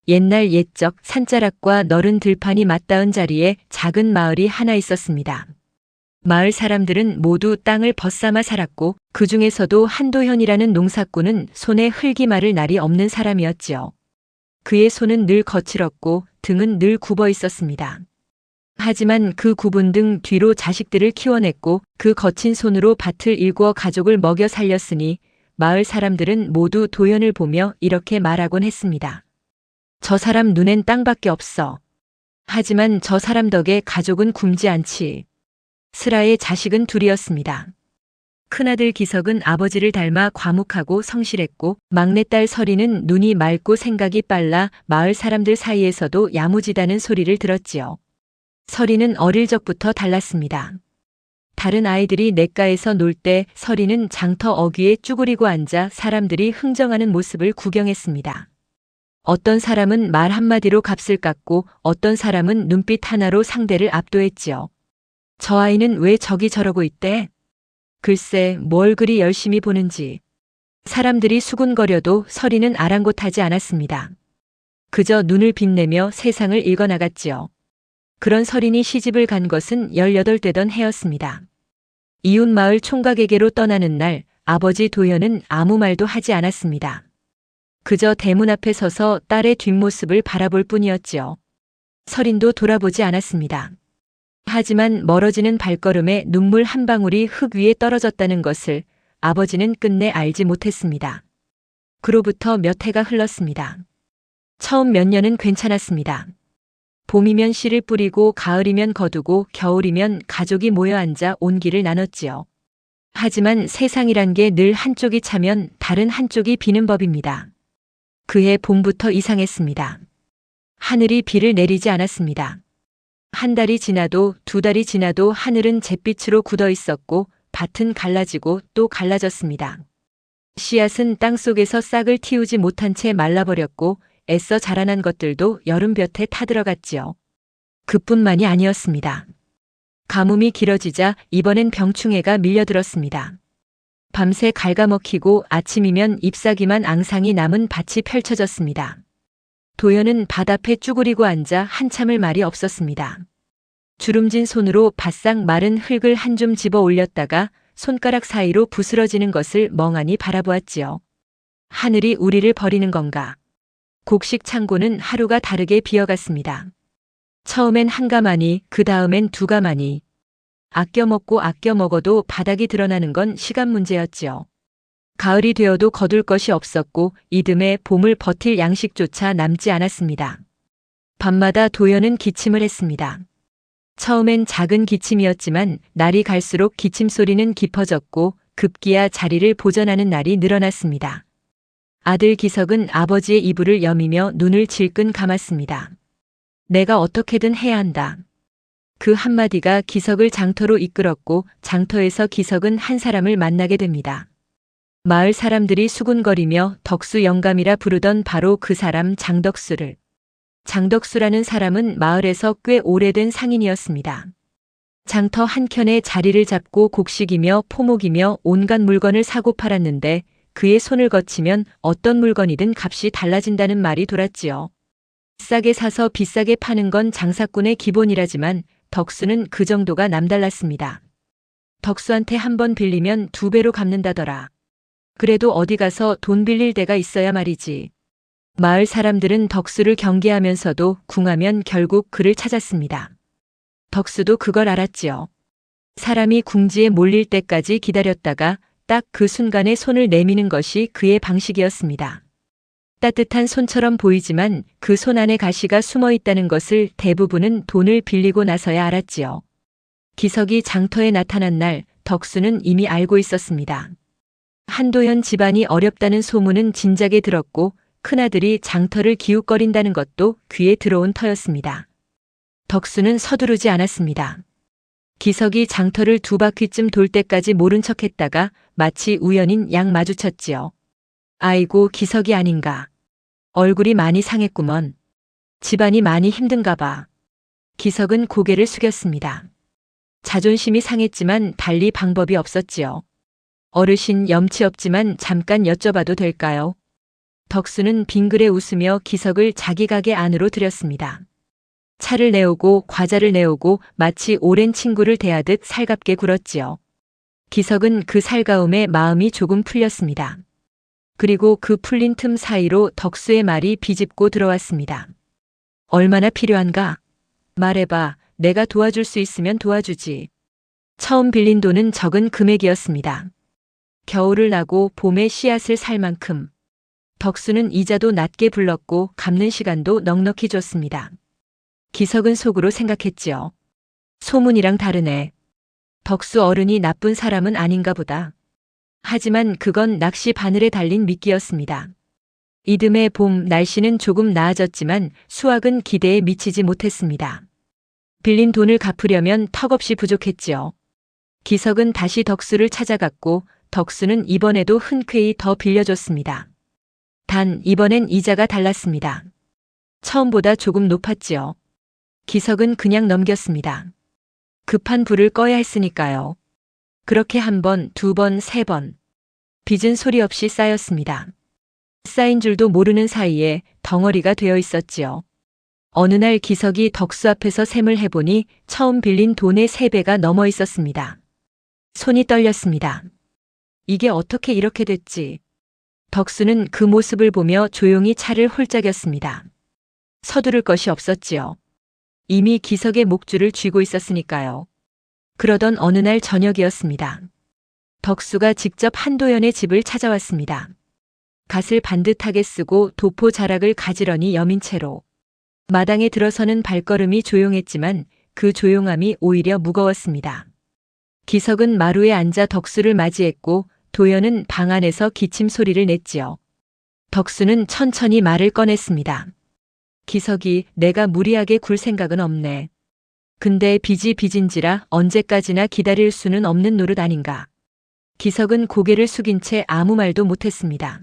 옛날 옛적 산자락과 너른 들판이 맞닿은 자리에 작은 마을이 하나 있었습니다. 마을 사람들은 모두 땅을 벗삼아 살았고 그 중에서도 한도현이라는 농사꾼은 손에 흙이 마를 날이 없는 사람이었지요. 그의 손은 늘 거칠었고 등은 늘 굽어 있었습니다. 하지만 그 굽은 등 뒤로 자식들을 키워냈고 그 거친 손으로 밭을 일구어 가족을 먹여 살렸으니 마을 사람들은 모두 도현을 보며 이렇게 말하곤 했습니다. 저 사람 눈엔 땅밖에 없어. 하지만 저 사람 덕에 가족은 굶지 않지. 슬아의 자식은 둘이었습니다. 큰아들 기석은 아버지를 닮아 과묵하고 성실했고 막내딸 설이는 눈이 맑고 생각이 빨라 마을 사람들 사이에서도 야무지다는 소리를 들었지요. 설이는 어릴 적부터 달랐습니다. 다른 아이들이 냇가에서 놀 때 설이는 장터 어귀에 쭈그리고 앉아 사람들이 흥정하는 모습을 구경했습니다. 어떤 사람은 말 한마디로 값을 깎고 어떤 사람은 눈빛 하나로 상대를 압도했지요. 저 아이는 왜 저기 저러고 있대? 글쎄 뭘 그리 열심히 보는지. 사람들이 수군거려도 설이는 아랑곳하지 않았습니다. 그저 눈을 빛내며 세상을 읽어나갔지요. 그런 설인이 시집을 간 것은 18되던 해였습니다. 이웃 마을 총각에게로 떠나는 날 아버지 도현은 아무 말도 하지 않았습니다. 그저 대문 앞에 서서 딸의 뒷모습을 바라볼 뿐이었지요. 설인도 돌아보지 않았습니다. 하지만 멀어지는 발걸음에 눈물 한 방울이 흙 위에 떨어졌다는 것을 아버지는 끝내 알지 못했습니다. 그로부터 몇 해가 흘렀습니다. 처음 몇 년은 괜찮았습니다. 봄이면 씨를 뿌리고 가을이면 거두고 겨울이면 가족이 모여 앉아 온기를 나눴지요. 하지만 세상이란 게 늘 한쪽이 차면 다른 한쪽이 비는 법입니다. 그해 봄부터 이상했습니다. 하늘이 비를 내리지 않았습니다. 한 달이 지나도 두 달이 지나도 하늘은 잿빛으로 굳어 있었고 밭은 갈라지고 또 갈라졌습니다. 씨앗은 땅속에서 싹을 틔우지 못한 채 말라버렸고 애써 자라난 것들도 여름볕에 타들어갔지요. 그뿐만이 아니었습니다. 가뭄이 길어지자 이번엔 병충해가 밀려들었습니다. 밤새 갉아먹히고 아침이면 잎사귀만 앙상이 남은 밭이 펼쳐졌습니다. 도현은 밭 앞에 쭈그리고 앉아 한참을 말이 없었습니다. 주름진 손으로 바싹 마른 흙을 한 줌 집어 올렸다가 손가락 사이로 부스러지는 것을 멍하니 바라보았지요. 하늘이 우리를 버리는 건가? 곡식 창고는 하루가 다르게 비어갔습니다. 처음엔 한 가마니, 그 다음엔 두 가마니. 아껴 먹고 아껴 먹어도 바닥이 드러나는 건 시간 문제였지요. 가을이 되어도 거둘 것이 없었고 이듬해 봄을 버틸 양식조차 남지 않았습니다. 밤마다 도현은 기침을 했습니다. 처음엔 작은 기침이었지만 날이 갈수록 기침 소리는 깊어졌고 급기야 자리를 보전하는 날이 늘어났습니다. 아들 기석은 아버지의 이불을 여미며 눈을 질끈 감았습니다. 내가 어떻게든 해야 한다. 그 한마디가 기석을 장터로 이끌었고 장터에서 기석은 한 사람을 만나게 됩니다. 마을 사람들이 수군거리며 덕수 영감이라 부르던 바로 그 사람 장덕수를. 장덕수라는 사람은 마을에서 꽤 오래된 상인이었습니다. 장터 한켠에 자리를 잡고 곡식이며 포목이며 온갖 물건을 사고 팔았는데 그의 손을 거치면 어떤 물건이든 값이 달라진다는 말이 돌았지요. 싸게 사서 비싸게 파는 건 장사꾼의 기본이라지만 덕수는 그 정도가 남달랐습니다. 덕수한테 한 번 빌리면 2배로 갚는다더라. 그래도 어디 가서 돈 빌릴 데가 있어야 말이지. 마을 사람들은 덕수를 경계하면서도 궁하면 결국 그를 찾았습니다. 덕수도 그걸 알았지요. 사람이 궁지에 몰릴 때까지 기다렸다가 딱 그 순간에 손을 내미는 것이 그의 방식이었습니다. 따뜻한 손처럼 보이지만 그 손 안에 가시가 숨어 있다는 것을 대부분은 돈을 빌리고 나서야 알았지요. 기석이 장터에 나타난 날 덕수는 이미 알고 있었습니다. 한도현 집안이 어렵다는 소문은 진작에 들었고 큰아들이 장터를 기웃거린다는 것도 귀에 들어온 터였습니다. 덕수는 서두르지 않았습니다. 기석이 장터를 2바퀴쯤 돌 때까지 모른 척했다가 마치 우연인 양 마주쳤지요. 아이고 기석이 아닌가. 얼굴이 많이 상했구먼. 집안이 많이 힘든가 봐. 기석은 고개를 숙였습니다. 자존심이 상했지만 달리 방법이 없었지요. 어르신 염치 없지만 잠깐 여쭤봐도 될까요? 덕수는 빙그레 웃으며 기석을 자기 가게 안으로 들였습니다. 차를 내오고 과자를 내오고 마치 오랜 친구를 대하듯 살갑게 굴었지요. 기석은 그 살가움에 마음이 조금 풀렸습니다. 그리고 그 풀린 틈 사이로 덕수의 말이 비집고 들어왔습니다. 얼마나 필요한가? 말해봐. 내가 도와줄 수 있으면 도와주지. 처음 빌린 돈은 적은 금액이었습니다. 겨울을 나고 봄에 씨앗을 살 만큼. 덕수는 이자도 낮게 불렀고 갚는 시간도 넉넉히 줬습니다. 기석은 속으로 생각했지요. 소문이랑 다르네. 덕수 어른이 나쁜 사람은 아닌가 보다. 하지만 그건 낚시 바늘에 달린 미끼였습니다. 이듬해 봄 날씨는 조금 나아졌지만 수확은 기대에 미치지 못했습니다. 빌린 돈을 갚으려면 턱없이 부족했지요. 기석은 다시 덕수를 찾아갔고 덕수는 이번에도 흔쾌히 더 빌려줬습니다. 단 이번엔 이자가 달랐습니다. 처음보다 조금 높았지요. 기석은 그냥 넘겼습니다. 급한 불을 꺼야 했으니까요. 그렇게 한 번, 두 번, 세 번. 빚은 소리 없이 쌓였습니다. 쌓인 줄도 모르는 사이에 덩어리가 되어 있었지요. 어느 날 기석이 덕수 앞에서 셈을 해보니 처음 빌린 돈의 3배가 넘어 있었습니다. 손이 떨렸습니다. 이게 어떻게 이렇게 됐지? 덕수는 그 모습을 보며 조용히 차를 홀짝였습니다. 서두를 것이 없었지요. 이미 기석의 목줄을 쥐고 있었으니까요. 그러던 어느 날 저녁이었습니다. 덕수가 직접 한도연의 집을 찾아왔습니다. 갓을 반듯하게 쓰고 도포 자락을 가지런히 여민 채로. 마당에 들어서는 발걸음이 조용했지만 그 조용함이 오히려 무거웠습니다. 기석은 마루에 앉아 덕수를 맞이했고 도연은 방 안에서 기침 소리를 냈지요. 덕수는 천천히 말을 꺼냈습니다. 기석이 내가 무리하게 굴 생각은 없네. 근데 빚이 빚인지라 언제까지나 기다릴 수는 없는 노릇 아닌가. 기석은 고개를 숙인 채 아무 말도 못했습니다.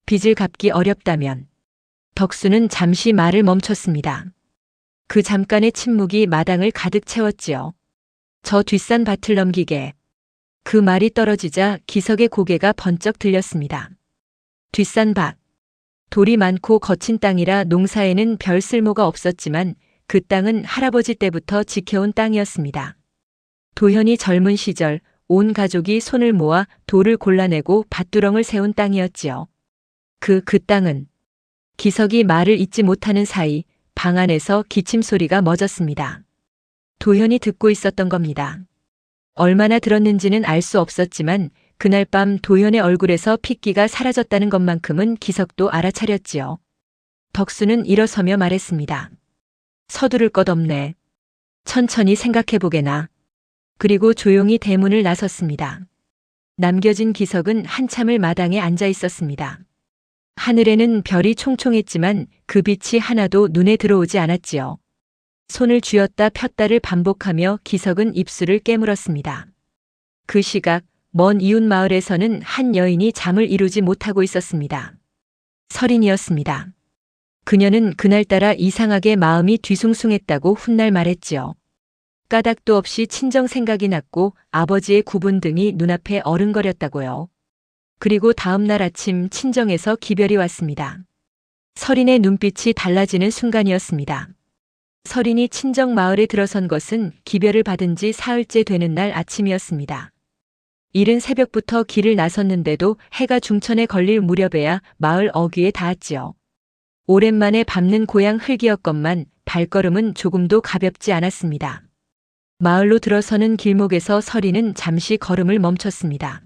빚을 갚기 어렵다면. 덕수는 잠시 말을 멈췄습니다. 그 잠깐의 침묵이 마당을 가득 채웠지요. 저 뒷산 밭을 넘기게. 그 말이 떨어지자 기석의 고개가 번쩍 들렸습니다. 뒷산 밭. 돌이 많고 거친 땅이라 농사에는 별 쓸모가 없었지만 그 땅은 할아버지 때부터 지켜온 땅이었습니다. 도현이 젊은 시절 온 가족이 손을 모아 돌을 골라내고 밭두렁을 세운 땅이었지요. 그 땅은 기석이 말을 잇지 못하는 사이 방 안에서 기침 소리가 멎었습니다. 도현이 듣고 있었던 겁니다. 얼마나 들었는지는 알 수 없었지만 그날 밤 도현의 얼굴에서 핏기가 사라졌다는 것만큼은 기석도 알아차렸지요. 덕수는 일어서며 말했습니다. 서두를 것 없네. 천천히 생각해보게나. 그리고 조용히 대문을 나섰습니다. 남겨진 기석은 한참을 마당에 앉아 있었습니다. 하늘에는 별이 총총했지만 그 빛이 하나도 눈에 들어오지 않았지요. 손을 쥐었다 폈다를 반복하며 기석은 입술을 깨물었습니다. 그 시각 먼 이웃 마을에서는 한 여인이 잠을 이루지 못하고 있었습니다. 설인이었습니다. 그녀는 그날따라 이상하게 마음이 뒤숭숭했다고 훗날 말했지요. 까닭도 없이 친정 생각이 났고 아버지의 구분 등이 눈앞에 어른거렸다고요. 그리고 다음 날 아침 친정에서 기별이 왔습니다. 설인의 눈빛이 달라지는 순간이었습니다. 설인이 친정 마을에 들어선 것은 기별을 받은 지 사흘째 되는 날 아침이었습니다. 이른 새벽부터 길을 나섰는데도 해가 중천에 걸릴 무렵에야 마을 어귀에 닿았지요. 오랜만에 밟는 고향 흙이었건만 발걸음은 조금도 가볍지 않았습니다. 마을로 들어서는 길목에서 설인은 잠시 걸음을 멈췄습니다.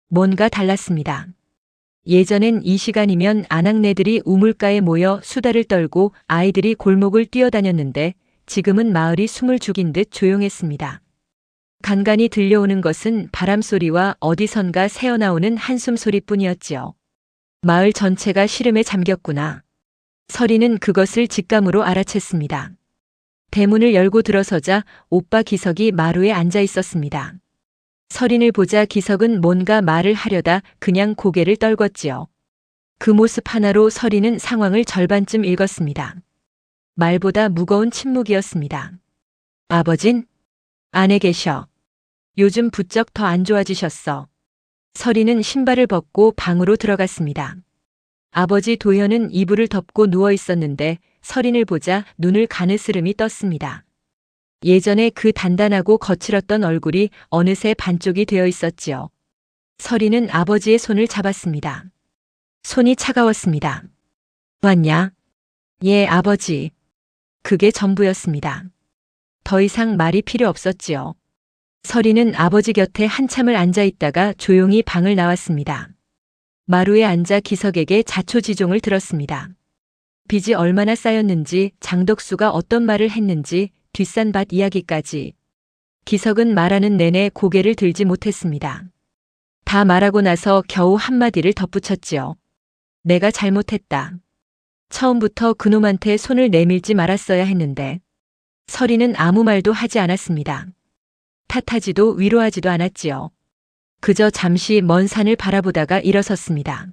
뭔가 달랐습니다. 예전엔 이 시간이면 아낙네들이 우물가에 모여 수다를 떨고 아이들이 골목을 뛰어다녔는데 지금은 마을이 숨을 죽인 듯 조용했습니다. 간간이 들려오는 것은 바람소리와 어디선가 새어나오는 한숨소리뿐이었지요. 마을 전체가 시름에 잠겼구나. 설이는 그것을 직감으로 알아챘습니다. 대문을 열고 들어서자 오빠 기석이 마루에 앉아 있었습니다. 설인을 보자 기석은 뭔가 말을 하려다 그냥 고개를 떨궜지요. 그 모습 하나로 설인은 상황을 절반쯤 읽었습니다. 말보다 무거운 침묵이었습니다. 아버진? 안에 계셔. 요즘 부쩍 더 안 좋아지셨어. 설인은 신발을 벗고 방으로 들어갔습니다. 아버지 도현은 이불을 덮고 누워 있었는데 서린을 보자 눈을 가느스름이 떴습니다. 예전에 그 단단하고 거칠었던 얼굴이 어느새 반쪽이 되어 있었지요. 서린은 아버지의 손을 잡았습니다. 손이 차가웠습니다. 왔냐? 예, 아버지. 그게 전부였습니다. 더 이상 말이 필요 없었지요. 서린은 아버지 곁에 한참을 앉아 있다가 조용히 방을 나왔습니다. 마루에 앉아 기석에게 자초지종을 들었습니다. 빚이 얼마나 쌓였는지, 장덕수가 어떤 말을 했는지, 뒷산밭 이야기까지. 기석은 말하는 내내 고개를 들지 못했습니다. 다 말하고 나서 겨우 한마디를 덧붙였지요. 내가 잘못했다. 처음부터 그놈한테 손을 내밀지 말았어야 했는데. 서린은 아무 말도 하지 않았습니다. 탓하지도 위로하지도 않았지요. 그저 잠시 먼 산을 바라보다가 일어섰습니다.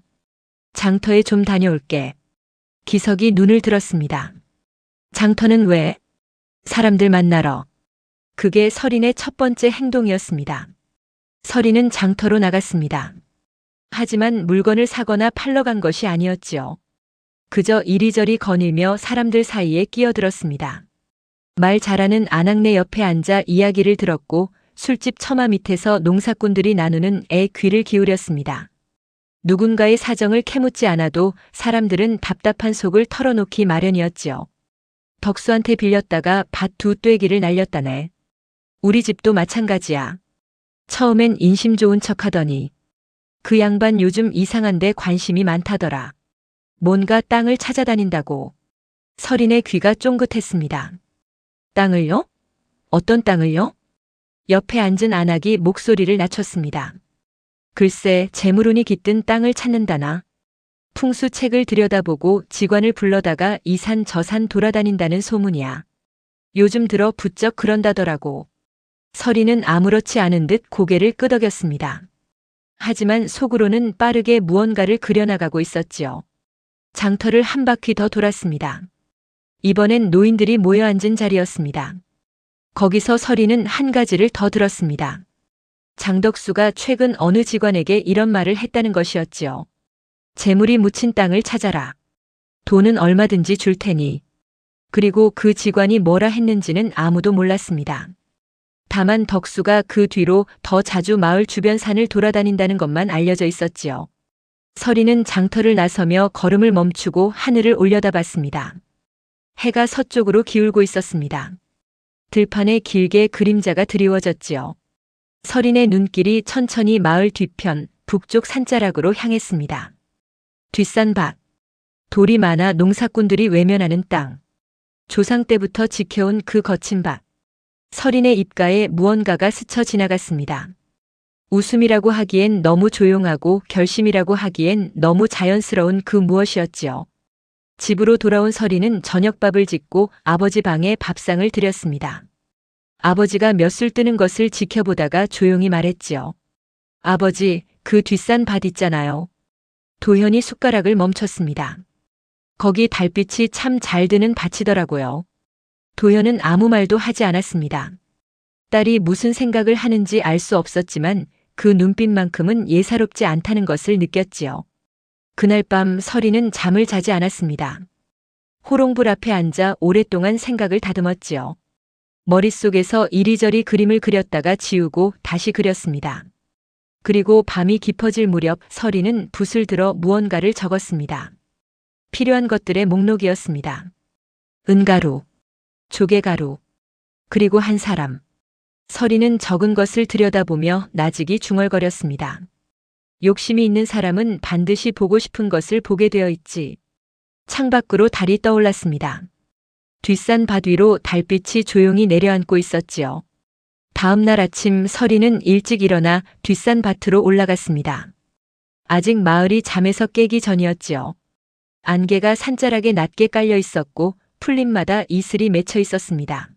장터에 좀 다녀올게. 기석이 눈을 들었습니다. 장터는 왜? 사람들 만나러. 그게 서린의 첫 번째 행동이었습니다. 서린은 장터로 나갔습니다. 하지만 물건을 사거나 팔러 간 것이 아니었지요. 그저 이리저리 거닐며 사람들 사이에 끼어들었습니다. 말 잘하는 아낙네 옆에 앉아 이야기를 들었고 술집 처마 밑에서 농사꾼들이 나누는 애 귀를 기울였습니다. 누군가의 사정을 캐묻지 않아도 사람들은 답답한 속을 털어놓기 마련이었지요. 덕수한테 빌렸다가 밭 2떼기를 날렸다네. 우리 집도 마찬가지야. 처음엔 인심 좋은 척하더니 그 양반 요즘 이상한데 관심이 많다더라. 뭔가 땅을 찾아다닌다고. 서린의 귀가 쫑긋했습니다. 땅을요? 어떤 땅을요? 옆에 앉은 안악이 목소리를 낮췄습니다. 글쎄 재물운이 깃든 땅을 찾는다나. 풍수책을 들여다보고 직관을 불러다가 이 산 저 산 돌아다닌다는 소문이야. 요즘 들어 부쩍 그런다더라고. 서린은 아무렇지 않은 듯 고개를 끄덕였습니다. 하지만 속으로는 빠르게 무언가를 그려나가고 있었지요. 장터를 한 바퀴 더 돌았습니다. 이번엔 노인들이 모여 앉은 자리였습니다. 거기서 서린은 한 가지를 더 들었습니다. 장덕수가 최근 어느 직원에게 이런 말을 했다는 것이었지요. 재물이 묻힌 땅을 찾아라. 돈은 얼마든지 줄 테니. 그리고 그 직원이 뭐라 했는지는 아무도 몰랐습니다. 다만 덕수가 그 뒤로 더 자주 마을 주변 산을 돌아다닌다는 것만 알려져 있었지요. 서린은 장터를 나서며 걸음을 멈추고 하늘을 올려다봤습니다. 해가 서쪽으로 기울고 있었습니다. 들판에 길게 그림자가 드리워졌지요. 서린의 눈길이 천천히 마을 뒤편 북쪽 산자락으로 향했습니다. 뒷산밭, 돌이 많아 농사꾼들이 외면하는 땅, 조상 때부터 지켜온 그 거친 밭. 서린의 입가에 무언가가 스쳐 지나갔습니다. 웃음이라고 하기엔 너무 조용하고 결심이라고 하기엔 너무 자연스러운 그 무엇이었지요. 집으로 돌아온 서린은 저녁밥을 짓고 아버지 방에 밥상을 들였습니다. 아버지가 몇술 뜨는 것을 지켜보다가 조용히 말했지요. 아버지, 그 뒷산 밭 있잖아요. 도현이 숟가락을 멈췄습니다. 거기 달빛이 참 잘 드는 밭이더라고요. 도현은 아무 말도 하지 않았습니다. 딸이 무슨 생각을 하는지 알 수 없었지만 그 눈빛만큼은 예사롭지 않다는 것을 느꼈지요. 그날 밤 서린은 잠을 자지 않았습니다. 호롱불 앞에 앉아 오랫동안 생각을 다듬었지요. 머릿속에서 이리저리 그림을 그렸다가 지우고 다시 그렸습니다. 그리고 밤이 깊어질 무렵 서린은 붓을 들어 무언가를 적었습니다. 필요한 것들의 목록이었습니다. 은가루, 조개가루, 그리고 한 사람. 서린은 적은 것을 들여다보며 나직이 중얼거렸습니다. 욕심이 있는 사람은 반드시 보고 싶은 것을 보게 되어 있지. 창밖으로 달이 떠올랐습니다. 뒷산 밭 위로 달빛이 조용히 내려앉고 있었지요. 다음 날 아침 서린은 일찍 일어나 뒷산 밭으로 올라갔습니다. 아직 마을이 잠에서 깨기 전이었지요. 안개가 산자락에 낮게 깔려 있었고 풀잎마다 이슬이 맺혀 있었습니다.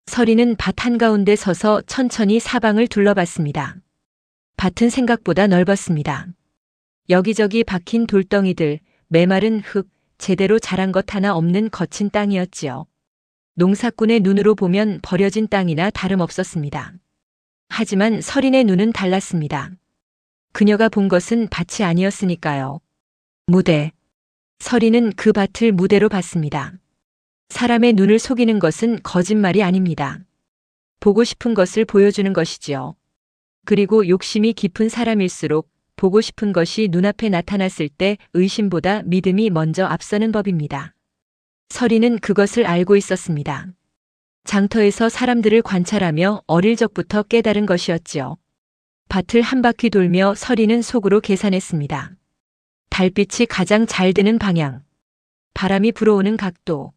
서린은 밭 한가운데 서서 천천히 사방을 둘러봤습니다. 밭은 생각보다 넓었습니다. 여기저기 박힌 돌덩이들, 메마른 흙, 제대로 자란 것 하나 없는 거친 땅이었지요. 농사꾼의 눈으로 보면 버려진 땅이나 다름없었습니다. 하지만 서린의 눈은 달랐습니다. 그녀가 본 것은 밭이 아니었으니까요. 무대, 서리는 그 밭을 무대로 봤습니다. 사람의 눈을 속이는 것은 거짓말이 아닙니다. 보고 싶은 것을 보여주는 것이지요. 그리고 욕심이 깊은 사람일수록 보고 싶은 것이 눈앞에 나타났을 때 의심보다 믿음이 먼저 앞서는 법입니다. 서리는 그것을 알고 있었습니다. 장터에서 사람들을 관찰하며 어릴 적부터 깨달은 것이었지요. 밭을 한 바퀴 돌며 서리는 속으로 계산했습니다. 달빛이 가장 잘 드는 방향, 바람이 불어오는 각도,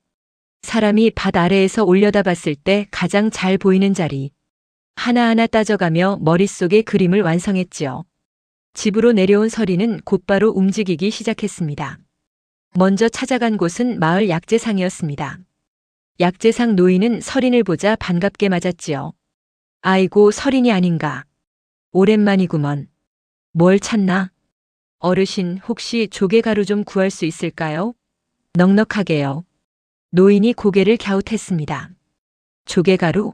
사람이 밭 아래에서 올려다봤을 때 가장 잘 보이는 자리, 하나하나 따져가며 머릿속에 그림을 완성했지요. 집으로 내려온 서리는 곧바로 움직이기 시작했습니다. 먼저 찾아간 곳은 마을 약재상이었습니다. 약재상 노인은 서린을 보자 반갑게 맞았지요. 아이고, 서린이 아닌가. 오랜만이구먼. 뭘 찾나? 어르신, 혹시 조개가루 좀 구할 수 있을까요? 넉넉하게요. 노인이 고개를 갸웃했습니다. 조개가루?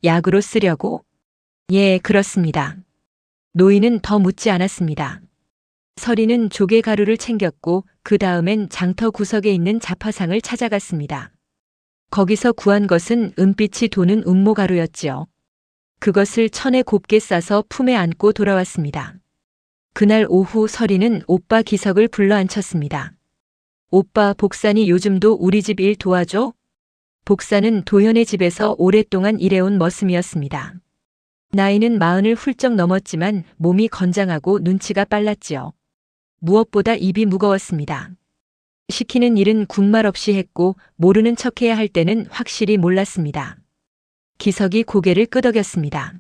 약으로 쓰려고? 예, 그렇습니다. 노인은 더 묻지 않았습니다. 서리는 조개가루를 챙겼고 그 다음엔 장터 구석에 있는 자파상을 찾아갔습니다. 거기서 구한 것은 은빛이 도는 운모가루였지요. 그것을 천에 곱게 싸서 품에 안고 돌아왔습니다. 그날 오후 서리는 오빠 기석을 불러 앉혔습니다. 오빠, 복산이 요즘도 우리 집 일 도와줘? 복산은 도현의 집에서 오랫동안 일해온 머슴이었습니다. 나이는 40을 훌쩍 넘었지만 몸이 건장하고 눈치가 빨랐지요. 무엇보다 입이 무거웠습니다. 시키는 일은 군말 없이 했고 모르는 척해야 할 때는 확실히 몰랐습니다. 기석이 고개를 끄덕였습니다.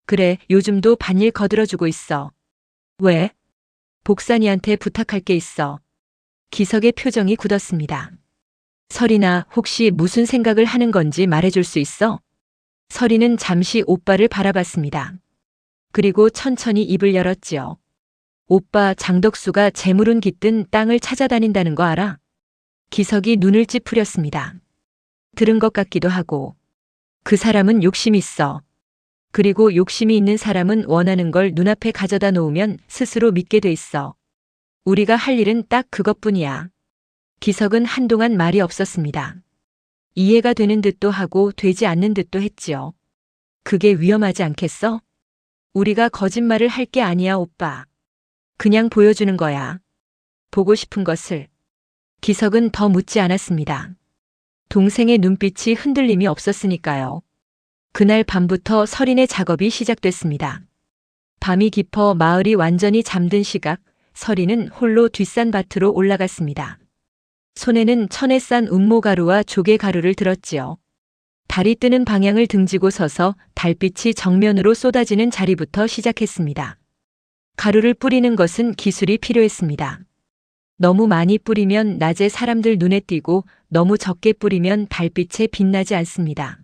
그래, 요즘도 밭일 거들어주고 있어. 왜? 복산이한테 부탁할 게 있어. 기석의 표정이 굳었습니다. 서리나, 혹시 무슨 생각을 하는 건지 말해줄 수 있어? 서리는 잠시 오빠를 바라봤습니다. 그리고 천천히 입을 열었지요. 오빠, 장덕수가 재물운 깃든 땅을 찾아다닌다는 거 알아? 기석이 눈을 찌푸렸습니다. 들은 것 같기도 하고. 그 사람은 욕심이 있어. 그리고 욕심이 있는 사람은 원하는 걸 눈앞에 가져다 놓으면 스스로 믿게 돼 있어. 우리가 할 일은 딱 그것뿐이야. 기석은 한동안 말이 없었습니다. 이해가 되는 듯도 하고 되지 않는 듯도 했지요. 그게 위험하지 않겠어? 우리가 거짓말을 할 게 아니야, 오빠. 그냥 보여주는 거야. 보고 싶은 것을. 기석은 더 묻지 않았습니다. 동생의 눈빛이 흔들림이 없었으니까요. 그날 밤부터 서린의 작업이 시작됐습니다. 밤이 깊어 마을이 완전히 잠든 시각, 서린은 홀로 뒷산 밭으로 올라갔습니다. 손에는 천에 싼 운모가루와 조개가루를 들었지요. 달이 뜨는 방향을 등지고 서서 달빛이 정면으로 쏟아지는 자리부터 시작했습니다. 가루를 뿌리는 것은 기술이 필요했습니다. 너무 많이 뿌리면 낮에 사람들 눈에 띄고 너무 적게 뿌리면 달빛에 빛나지 않습니다.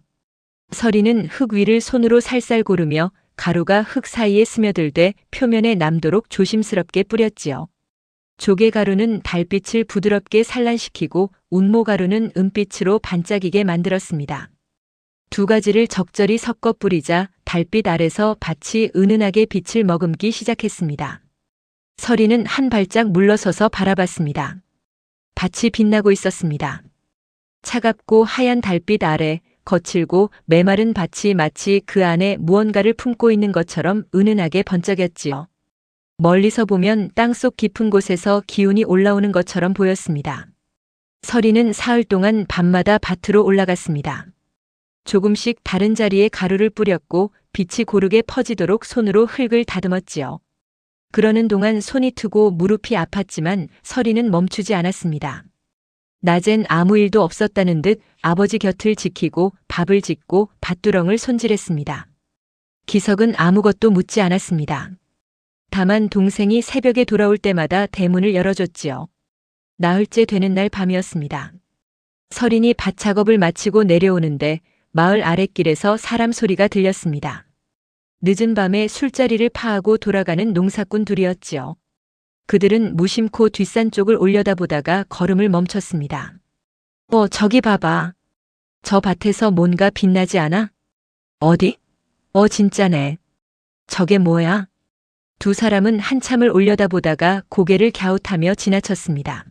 서리는 흙 위를 손으로 살살 고르며 가루가 흙 사이에 스며들되 표면에 남도록 조심스럽게 뿌렸지요. 조개가루는 달빛을 부드럽게 산란시키고 운모가루는 은빛으로 반짝이게 만들었습니다. 두 가지를 적절히 섞어 뿌리자 달빛 아래서 밭이 은은하게 빛을 머금기 시작했습니다. 서리는 한 발짝 물러서서 바라봤습니다. 밭이 빛나고 있었습니다. 차갑고 하얀 달빛 아래 거칠고 메마른 밭이 마치 그 안에 무언가를 품고 있는 것처럼 은은하게 번쩍였지요. 멀리서 보면 땅속 깊은 곳에서 기운이 올라오는 것처럼 보였습니다. 서리는 사흘 동안 밤마다 밭으로 올라갔습니다. 조금씩 다른 자리에 가루를 뿌렸고 빛이 고르게 퍼지도록 손으로 흙을 다듬었지요. 그러는 동안 손이 트고 무릎이 아팠지만 서리는 멈추지 않았습니다. 낮엔 아무 일도 없었다는 듯 아버지 곁을 지키고 밥을 짓고 밭두렁을 손질했습니다. 기석은 아무것도 묻지 않았습니다. 다만 동생이 새벽에 돌아올 때마다 대문을 열어줬지요. 나흘째 되는 날 밤이었습니다. 서린이 밭 작업을 마치고 내려오는데 마을 아랫길에서 사람 소리가 들렸습니다. 늦은 밤에 술자리를 파하고 돌아가는 농사꾼 둘이었지요. 그들은 무심코 뒷산 쪽을 올려다보다가 걸음을 멈췄습니다. 저기 봐봐. 저 밭에서 뭔가 빛나지 않아? 어디? 진짜네. 저게 뭐야? 두 사람은 한참을 올려다보다가 고개를 갸웃하며 지나쳤습니다.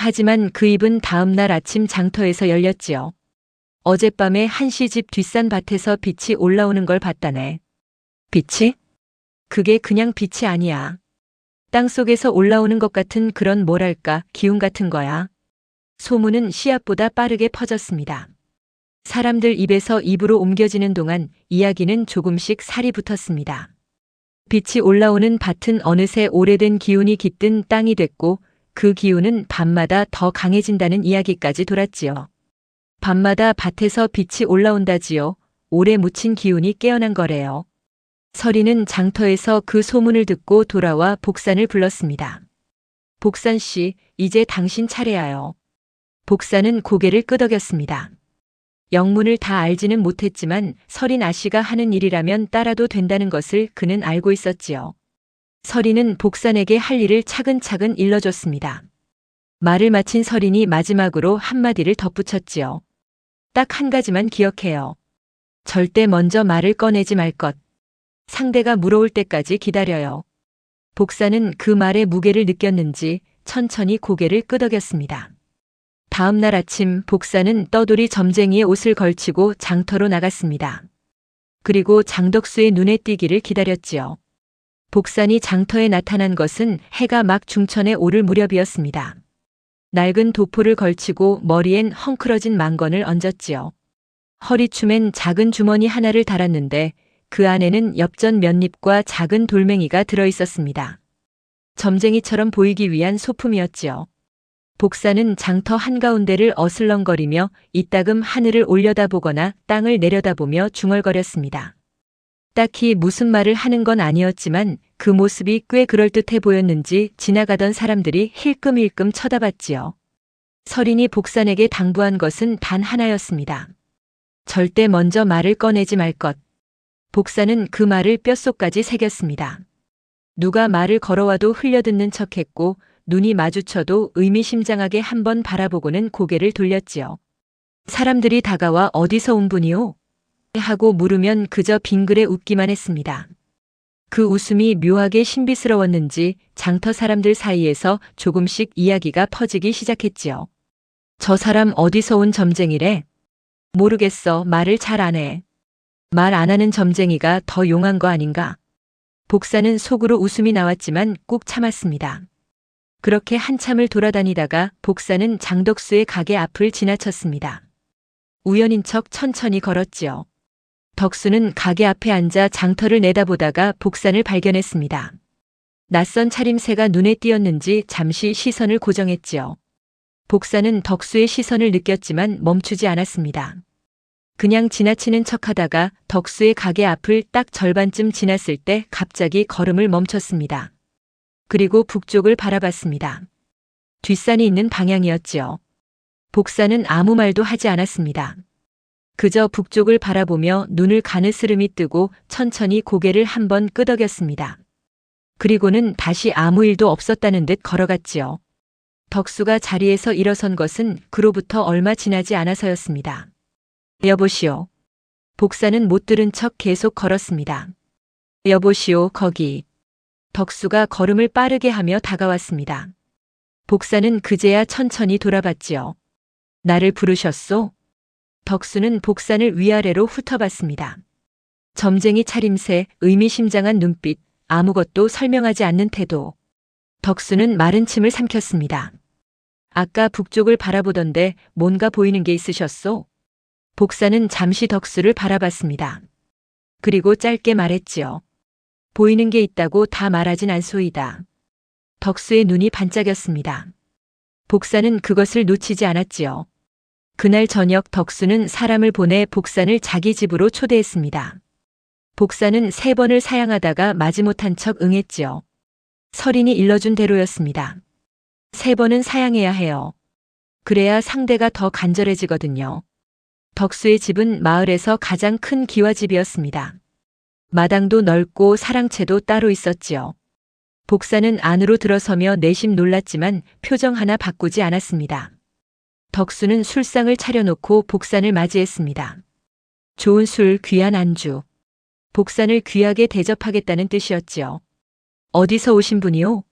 하지만 그 입은 다음 날 아침 장터에서 열렸지요. 어젯밤에 한씨 집 뒷산 밭에서 빛이 올라오는 걸 봤다네. 빛이? 그게 그냥 빛이 아니야. 땅속에서 올라오는 것 같은 그런 뭐랄까 기운 같은 거야. 소문은 씨앗보다 빠르게 퍼졌습니다. 사람들 입에서 입으로 옮겨지는 동안 이야기는 조금씩 살이 붙었습니다. 빛이 올라오는 밭은 어느새 오래된 기운이 깃든 땅이 됐고 그 기운은 밤마다 더 강해진다는 이야기까지 돌았지요. 밤마다 밭에서 빛이 올라온다지요. 오래 묻힌 기운이 깨어난 거래요. 서리는 장터에서 그 소문을 듣고 돌아와 복산을 불렀습니다. 복산 씨, 이제 당신 차례야요. 복산은 고개를 끄덕였습니다. 영문을 다 알지는 못했지만 서린 아씨가 하는 일이라면 따라도 된다는 것을 그는 알고 있었지요. 서린은 복산에게 할 일을 차근차근 일러줬습니다. 말을 마친 서린이 마지막으로 한마디를 덧붙였지요. 딱 한 가지만 기억해요. 절대 먼저 말을 꺼내지 말 것. 상대가 물어올 때까지 기다려요. 복산은 그 말의 무게를 느꼈는지 천천히 고개를 끄덕였습니다. 다음 날 아침 복산은 떠돌이 점쟁이의 옷을 걸치고 장터로 나갔습니다. 그리고 장덕수의 눈에 띄기를 기다렸지요. 복산이 장터에 나타난 것은 해가 막 중천에 오를 무렵이었습니다. 낡은 도포를 걸치고 머리엔 헝클어진 망건을 얹었지요. 허리춤엔 작은 주머니 하나를 달았는데 그 안에는 엽전 몇 잎과 작은 돌멩이가 들어 있었습니다. 점쟁이처럼 보이기 위한 소품이었지요. 복산은 장터 한가운데를 어슬렁거리며 이따금 하늘을 올려다보거나 땅을 내려다보며 중얼거렸습니다. 딱히 무슨 말을 하는 건 아니었지만 그 모습이 꽤 그럴듯해 보였는지 지나가던 사람들이 힐끔힐끔 쳐다봤지요. 서린이 복산에게 당부한 것은 단 하나였습니다. 절대 먼저 말을 꺼내지 말 것. 복산은 그 말을 뼛속까지 새겼습니다. 누가 말을 걸어와도 흘려듣는 척했고 눈이 마주쳐도 의미심장하게 한번 바라보고는 고개를 돌렸지요. 사람들이 다가와 어디서 온 분이오? 하고 물으면 그저 빙그레 웃기만 했습니다. 그 웃음이 묘하게 신비스러웠는지 장터 사람들 사이에서 조금씩 이야기가 퍼지기 시작했지요. 저 사람 어디서 온 점쟁이래? 모르겠어. 말을 잘 안 해. 말 안 하는 점쟁이가 더 용한 거 아닌가? 복사는 속으로 웃음이 나왔지만 꾹 참았습니다. 그렇게 한참을 돌아다니다가 복사는 장덕수의 가게 앞을 지나쳤습니다. 우연인 척 천천히 걸었지요. 덕수는 가게 앞에 앉아 장터를 내다보다가 복산을 발견했습니다. 낯선 차림새가 눈에 띄었는지 잠시 시선을 고정했지요. 복산은 덕수의 시선을 느꼈지만 멈추지 않았습니다. 그냥 지나치는 척하다가 덕수의 가게 앞을 딱 절반쯤 지났을 때 갑자기 걸음을 멈췄습니다. 그리고 북쪽을 바라봤습니다. 뒷산이 있는 방향이었지요. 복산은 아무 말도 하지 않았습니다. 그저 북쪽을 바라보며 눈을 가느스름이 뜨고 천천히 고개를 한번 끄덕였습니다. 그리고는 다시 아무 일도 없었다는 듯 걸어갔지요. 덕수가 자리에서 일어선 것은 그로부터 얼마 지나지 않아서였습니다. 여보시오. 복사는 못 들은 척 계속 걸었습니다. 여보시오, 거기. 덕수가 걸음을 빠르게 하며 다가왔습니다. 복사는 그제야 천천히 돌아봤지요. 나를 부르셨소? 덕수는 복산을 위아래로 훑어봤습니다. 점쟁이 차림새, 의미심장한 눈빛, 아무것도 설명하지 않는 태도. 덕수는 마른 침을 삼켰습니다. 아까 북쪽을 바라보던데 뭔가 보이는 게 있으셨소? 복사는 잠시 덕수를 바라봤습니다. 그리고 짧게 말했지요. 보이는 게 있다고 다 말하진 않소이다. 덕수의 눈이 반짝였습니다. 복사는 그것을 놓치지 않았지요. 그날 저녁 덕수는 사람을 보내 복산을 자기 집으로 초대했습니다. 복산은 3번을 사양하다가 마지못한 척 응했지요. 서린이 일러준 대로였습니다. 3번은 사양해야 해요. 그래야 상대가 더 간절해지거든요. 덕수의 집은 마을에서 가장 큰 기와집이었습니다. 마당도 넓고 사랑채도 따로 있었지요. 복사는 안으로 들어서며 내심 놀랐지만 표정 하나 바꾸지 않았습니다. 덕수는 술상을 차려놓고 복산을 맞이했습니다. 좋은 술, 귀한 안주. 복산을 귀하게 대접하겠다는 뜻이었지요. 어디서 오신 분이요?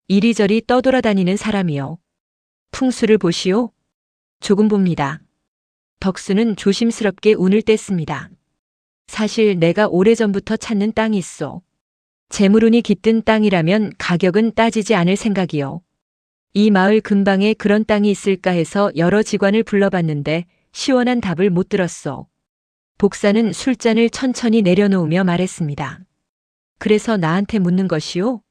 이리저리 떠돌아다니는 사람이요. 풍수를 보시오. 조금 봅니다. 덕수는 조심스럽게 운을 뗐습니다. 사실 내가 오래전부터 찾는 땅이 있어. 재물운이 깃든 땅이라면 가격은 따지지 않을 생각이요. 이 마을 근방에 그런 땅이 있을까 해서 여러 직관을 불러봤는데 시원한 답을 못 들었어. 복사는 술잔을 천천히 내려놓으며 말했습니다. 그래서 나한테 묻는 것이오?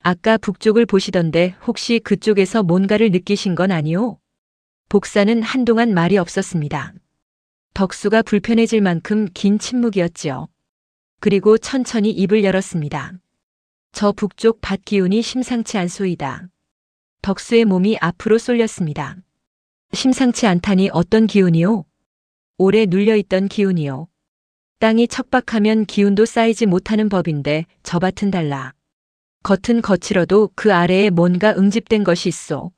아까 북쪽을 보시던데 혹시 그쪽에서 뭔가를 느끼신 건 아니오? 복사는 한동안 말이 없었습니다. 덕수가 불편해질 만큼 긴 침묵이었지요. 그리고 천천히 입을 열었습니다. 저 북쪽 밭 기운이 심상치 않소이다. 덕수의 몸이 앞으로 쏠렸습니다. 심상치 않다니 어떤 기운이요? 오래 눌려있던 기운이요. 땅이 척박하면 기운도 쌓이지 못하는 법인데 저 밭은 달라. 겉은 거칠어도 그 아래에 뭔가 응집된 것이 있어.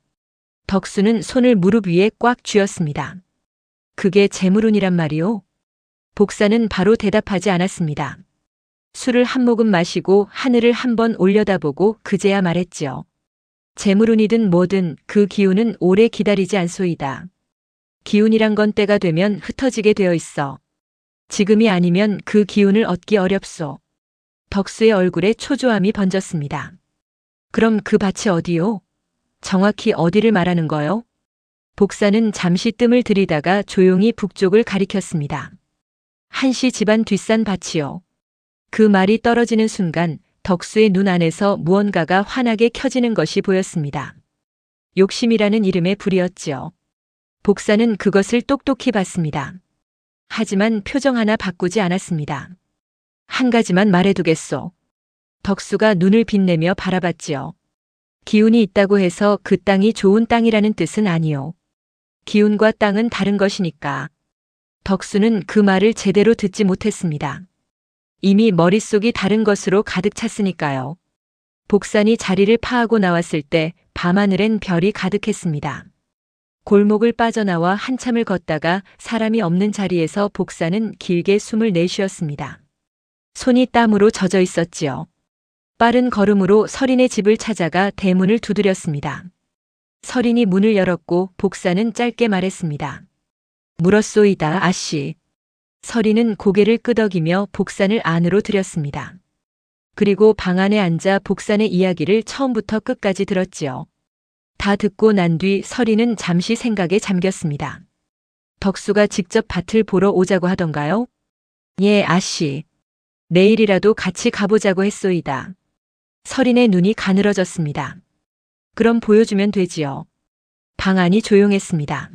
덕수는 손을 무릎 위에 꽉 쥐었습니다. 그게 재물운이란 말이오? 복사는 바로 대답하지 않았습니다. 술을 한 모금 마시고 하늘을 한번 올려다보고 그제야 말했지요. 재물운이든 뭐든 그 기운은 오래 기다리지 않소이다. 기운이란 건 때가 되면 흩어지게 되어 있어. 지금이 아니면 그 기운을 얻기 어렵소. 덕수의 얼굴에 초조함이 번졌습니다. 그럼 그 밭이 어디요? 정확히 어디를 말하는 거요? 복사는 잠시 뜸을 들이다가 조용히 북쪽을 가리켰습니다. 한씨 집안 뒷산 밭이요. 그 말이 떨어지는 순간 덕수의 눈 안에서 무언가가 환하게 켜지는 것이 보였습니다. 욕심이라는 이름의 불이었지요. 복사는 그것을 똑똑히 봤습니다. 하지만 표정 하나 바꾸지 않았습니다. 한 가지만 말해두겠소. 덕수가 눈을 빛내며 바라봤지요. 기운이 있다고 해서 그 땅이 좋은 땅이라는 뜻은 아니요. 기운과 땅은 다른 것이니까. 덕수는 그 말을 제대로 듣지 못했습니다. 이미 머릿속이 다른 것으로 가득 찼으니까요. 복산이 자리를 파하고 나왔을 때 밤하늘엔 별이 가득했습니다. 골목을 빠져나와 한참을 걷다가 사람이 없는 자리에서 복사는 길게 숨을 내쉬었습니다. 손이 땀으로 젖어 있었지요. 빠른 걸음으로 서린의 집을 찾아가 대문을 두드렸습니다. 서린이 문을 열었고 복사는 짧게 말했습니다. 물었소이다, 아씨. 서린은 고개를 끄덕이며 복산을 안으로 들였습니다. 그리고 방 안에 앉아 복산의 이야기를 처음부터 끝까지 들었지요. 다 듣고 난 뒤 서린은 잠시 생각에 잠겼습니다. 덕수가 직접 밭을 보러 오자고 하던가요? 예, 아씨. 내일이라도 같이 가보자고 했소이다. 서린의 눈이 가늘어졌습니다. 그럼 보여주면 되지요. 방 안이 조용했습니다.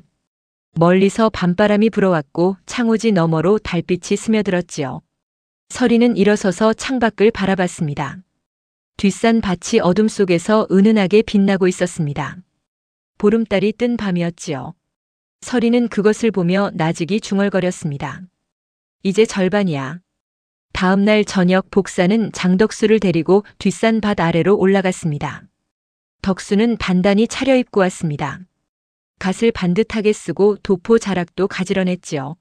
멀리서 밤바람이 불어왔고 창호지 너머로 달빛이 스며들었지요. 서린은 일어서서 창밖을 바라봤습니다. 뒷산 밭이 어둠 속에서 은은하게 빛나고 있었습니다. 보름달이 뜬 밤이었지요. 서린은 그것을 보며 나직이 중얼거렸습니다. 이제 절반이야. 다음 날 저녁 복사는 장덕수를 데리고 뒷산 밭 아래로 올라갔습니다. 덕수는 단단히 차려입고 왔습니다. 갓을 반듯하게 쓰고 도포 자락도 가지런했지요.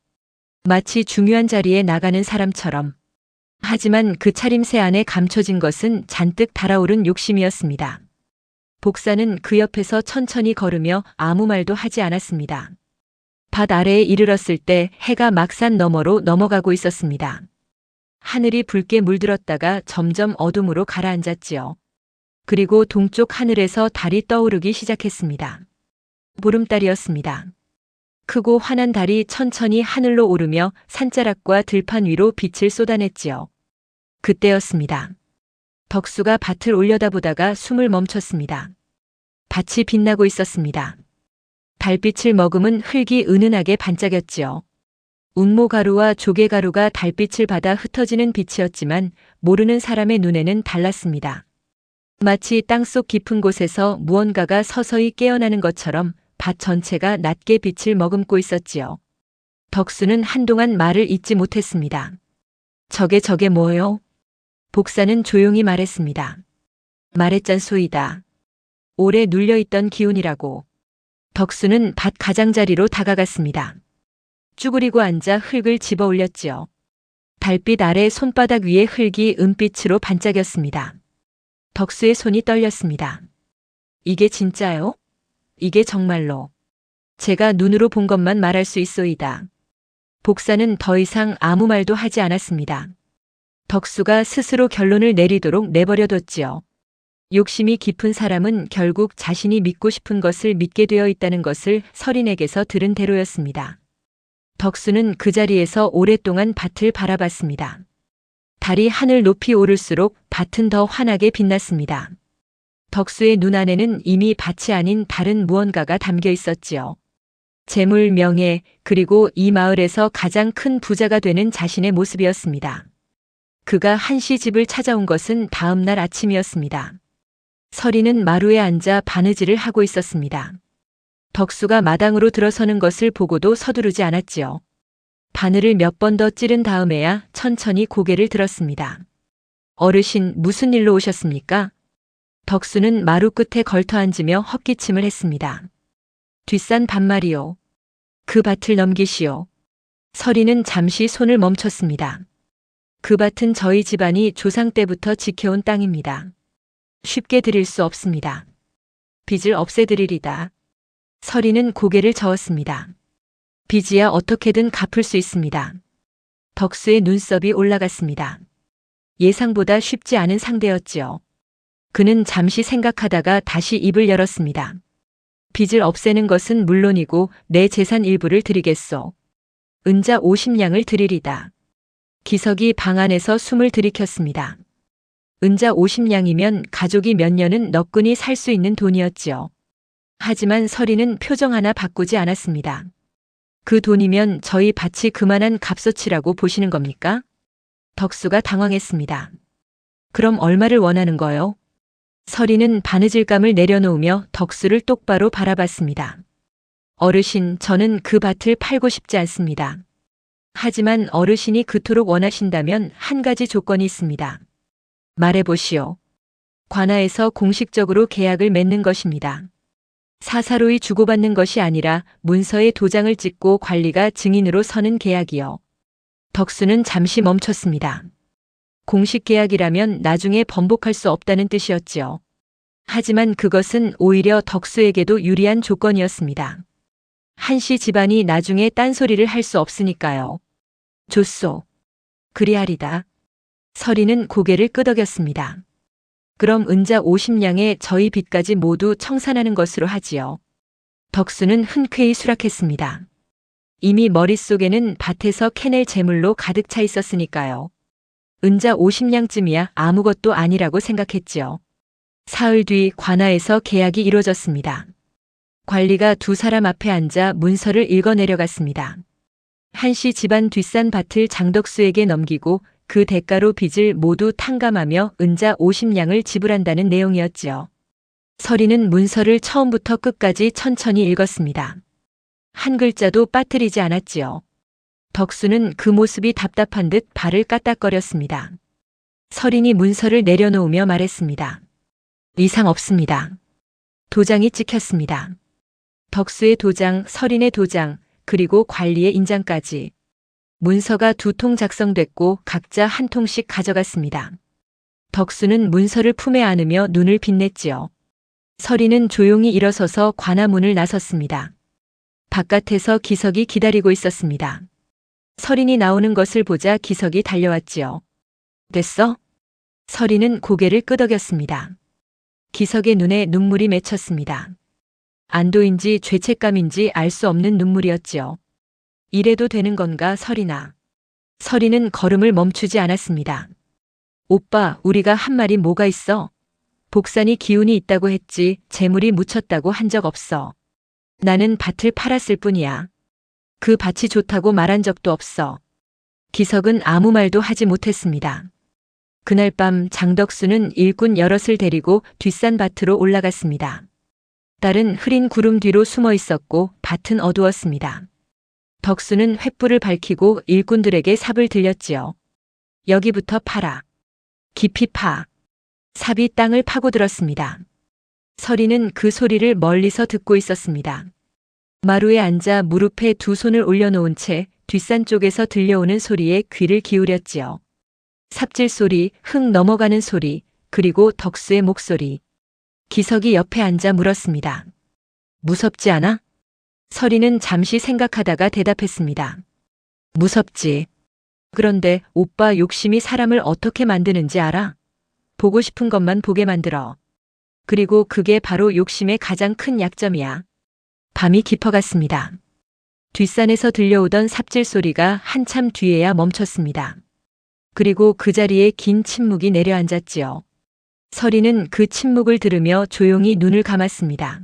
마치 중요한 자리에 나가는 사람처럼. 하지만 그 차림새 안에 감춰진 것은 잔뜩 달아오른 욕심이었습니다. 복사는 그 옆에서 천천히 걸으며 아무 말도 하지 않았습니다. 밭 아래에 이르렀을 때 해가 막산 너머로 넘어가고 있었습니다. 하늘이 붉게 물들었다가 점점 어둠으로 가라앉았지요. 그리고 동쪽 하늘에서 달이 떠오르기 시작했습니다. 보름달이었습니다. 크고 환한 달이 천천히 하늘로 오르며 산자락과 들판 위로 빛을 쏟아냈지요. 그때였습니다. 덕수가 밭을 올려다보다가 숨을 멈췄습니다. 밭이 빛나고 있었습니다. 달빛을 머금은 흙이 은은하게 반짝였지요. 운모가루와 조개가루가 달빛을 받아 흩어지는 빛이었지만 모르는 사람의 눈에는 달랐습니다. 마치 땅속 깊은 곳에서 무언가가 서서히 깨어나는 것처럼 밭 전체가 낮게 빛을 머금고 있었지요. 덕수는 한동안 말을 잇지 못했습니다. 저게 뭐요? 복사는 조용히 말했습니다. 말했잖소이다. 오래 눌려있던 기운이라고. 덕수는 밭 가장자리로 다가갔습니다. 쭈그리고 앉아 흙을 집어 올렸지요. 달빛 아래 손바닥 위에 흙이 은빛으로 반짝였습니다. 덕수의 손이 떨렸습니다. 이게 진짜요? 이게 정말로 제가 눈으로 본 것만 말할 수 있소이다. 복사는 더 이상 아무 말도 하지 않았습니다. 덕수가 스스로 결론을 내리도록 내버려뒀지요. 욕심이 깊은 사람은 결국 자신이 믿고 싶은 것을 믿게 되어 있다는 것을 서린에게서 들은 대로였습니다. 덕수는 그 자리에서 오랫동안 밭을 바라봤습니다. 달이 하늘 높이 오를수록 밭은 더 환하게 빛났습니다. 덕수의 눈 안에는 이미 밭이 아닌 다른 무언가가 담겨 있었지요. 재물, 명예, 그리고 이 마을에서 가장 큰 부자가 되는 자신의 모습이었습니다. 그가 한시 집을 찾아온 것은 다음 날 아침이었습니다. 서린은 마루에 앉아 바느질을 하고 있었습니다. 덕수가 마당으로 들어서는 것을 보고도 서두르지 않았지요. 바늘을 몇 번 더 찌른 다음에야 천천히 고개를 들었습니다. 어르신, 무슨 일로 오셨습니까? 덕수는 마루 끝에 걸터 앉으며 헛기침을 했습니다. 뒷산 밭말이요. 그 밭을 넘기시오. 서린은 잠시 손을 멈췄습니다. 그 밭은 저희 집안이 조상 때부터 지켜온 땅입니다. 쉽게 드릴 수 없습니다. 빚을 없애드리리다. 서린은 고개를 저었습니다. 빚이야 어떻게든 갚을 수 있습니다. 덕수의 눈썹이 올라갔습니다. 예상보다 쉽지 않은 상대였지요. 그는 잠시 생각하다가 다시 입을 열었습니다. 빚을 없애는 것은 물론이고 내 재산 일부를 드리겠소. 은자 50냥을 드리리다. 기석이 방 안에서 숨을 들이켰습니다. 은자 50냥이면 가족이 몇 년은 너끈히 살 수 있는 돈이었지요. 하지만 서린은 표정 하나 바꾸지 않았습니다. 그 돈이면 저희 밭이 그만한 값어치라고 보시는 겁니까? 덕수가 당황했습니다. 그럼 얼마를 원하는 거요? 서린은 바느질감을 내려놓으며 덕수를 똑바로 바라봤습니다. 어르신, 저는 그 밭을 팔고 싶지 않습니다. 하지만 어르신이 그토록 원하신다면 한 가지 조건이 있습니다. 말해보시오. 관아에서 공식적으로 계약을 맺는 것입니다. 사사로이 주고받는 것이 아니라 문서에 도장을 찍고 관리가 증인으로 서는 계약이요. 덕수는 잠시 멈췄습니다. 공식 계약이라면 나중에 번복할 수 없다는 뜻이었지요. 하지만 그것은 오히려 덕수에게도 유리한 조건이었습니다. 한씨 집안이 나중에 딴소리를 할 수 없으니까요. 좋소. 그리하리다. 서린은 고개를 끄덕였습니다. 그럼 은자 50냥에 저희 빚까지 모두 청산하는 것으로 하지요. 덕수는 흔쾌히 수락했습니다. 이미 머릿속에는 밭에서 캐낼 재물로 가득 차 있었으니까요. 은자 50냥쯤이야 아무것도 아니라고 생각했지요. 사흘 뒤 관아에서 계약이 이루어졌습니다. 관리가 두 사람 앞에 앉아 문서를 읽어 내려갔습니다. 한씨 집안 뒷산 밭을 장덕수에게 넘기고 그 대가로 빚을 모두 탕감하며 은자 50냥을 지불한다는 내용이었지요. 서린은 문서를 처음부터 끝까지 천천히 읽었습니다. 한 글자도 빠뜨리지 않았지요. 덕수는 그 모습이 답답한 듯 발을 까딱거렸습니다. 서린이 문서를 내려놓으며 말했습니다. 이상 없습니다. 도장이 찍혔습니다. 덕수의 도장, 서린의 도장, 그리고 관리의 인장까지. 문서가 2통 작성됐고 각자 한 통씩 가져갔습니다. 덕수는 문서를 품에 안으며 눈을 빛냈지요. 서린은 조용히 일어서서 관아문을 나섰습니다. 바깥에서 기석이 기다리고 있었습니다. 서린이 나오는 것을 보자 기석이 달려왔지요. 됐어? 서린은 고개를 끄덕였습니다. 기석의 눈에 눈물이 맺혔습니다. 안도인지 죄책감인지 알 수 없는 눈물이었지요. 이래도 되는 건가, 서린아? 서린은 걸음을 멈추지 않았습니다. 오빠, 우리가 한 말이 뭐가 있어? 복산이 기운이 있다고 했지 재물이 묻혔다고 한 적 없어. 나는 밭을 팔았을 뿐이야. 그 밭이 좋다고 말한 적도 없어. 기석은 아무 말도 하지 못했습니다. 그날 밤 장덕수는 일꾼 여럿을 데리고 뒷산 밭으로 올라갔습니다. 딸은 흐린 구름 뒤로 숨어 있었고 밭은 어두웠습니다. 덕수는 횃불을 밝히고 일꾼들에게 삽을 들렸지요. 여기부터 파라. 깊이 파. 삽이 땅을 파고들었습니다. 서린은 그 소리를 멀리서 듣고 있었습니다. 마루에 앉아 무릎에 두 손을 올려놓은 채 뒷산 쪽에서 들려오는 소리에 귀를 기울였지요. 삽질 소리, 흙 넘어가는 소리, 그리고 덕수의 목소리. 기석이 옆에 앉아 물었습니다. 무섭지 않아? 서리는 잠시 생각하다가 대답했습니다. 무섭지. 그런데 오빠 욕심이 사람을 어떻게 만드는지 알아? 보고 싶은 것만 보게 만들어. 그리고 그게 바로 욕심의 가장 큰 약점이야. 밤이 깊어갔습니다. 뒷산에서 들려오던 삽질 소리가 한참 뒤에야 멈췄습니다. 그리고 그 자리에 긴 침묵이 내려앉았지요. 서리는 그 침묵을 들으며 조용히 눈을 감았습니다.